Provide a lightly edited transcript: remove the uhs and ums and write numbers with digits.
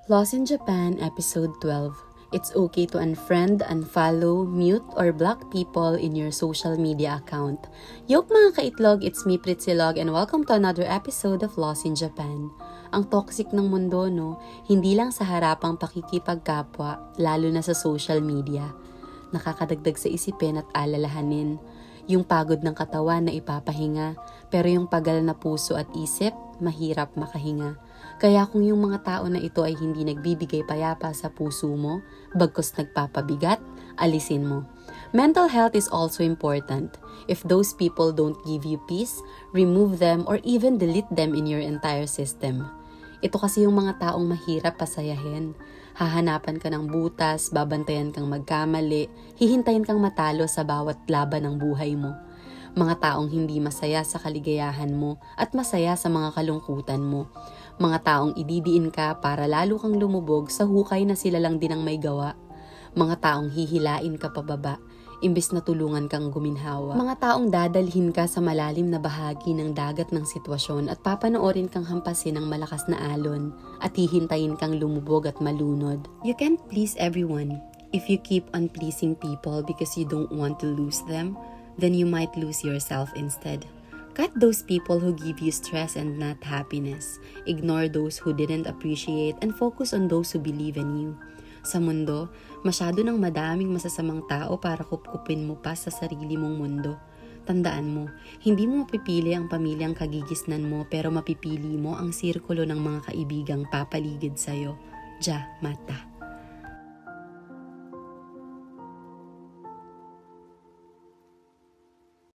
Lost in Japan, Episode 12. It's okay to unfriend, unfollow, mute, or block people in your social media account. Yop mga kaitlog, it's me Pritsilog and welcome to another episode of Lost in Japan. Ang toxic ng mundo, no? Hindi lang sa harapang pakikipagkapwa, lalo na sa social media. Nakakadagdag sa isipin at alalahanin. Yung pagod ng katawan na ipapahinga, pero yung pagal na puso at isip, mahirap makahinga. Kaya kung yung mga tao na ito ay hindi nagbibigay payapa sa puso mo, bagkus nagpapabigat, alisin mo. Mental health is also important. If those people don't give you peace, remove them or even delete them in your entire system. Ito kasi yung mga taong mahirap pasayahin. Hahanapan ka ng butas, babantayan kang magkamali, hihintayin kang matalo sa bawat laban ng buhay mo. Mga taong hindi masaya sa kaligayahan mo at masaya sa mga kalungkutan mo. Mga taong ididiin ka para lalo kang lumubog sa hukay na sila lang din ang may gawa. Mga taong hihilain ka pababa, imbes na tulungan kang guminhawa. Mga taong dadalhin ka sa malalim na bahagi ng dagat ng sitwasyon at papanoorin kang hampasin ng malakas na alon at hihintayin kang lumubog at malunod. You can't please everyone. If you keep on pleasing people because you don't want to lose them, then you might lose yourself instead. Cut those people who give you stress and not happiness. Ignore those who didn't appreciate and focus on those who believe in you. Sa mundo, masyado ng madaming masasamang tao para kupkupin mo pa sa sarili mong mundo. Tandaan mo, hindi mo mapipili ang pamilyang kagigisnan mo pero mapipili mo ang sirkulo ng mga kaibigang papaligid sa'yo. Ja Mata.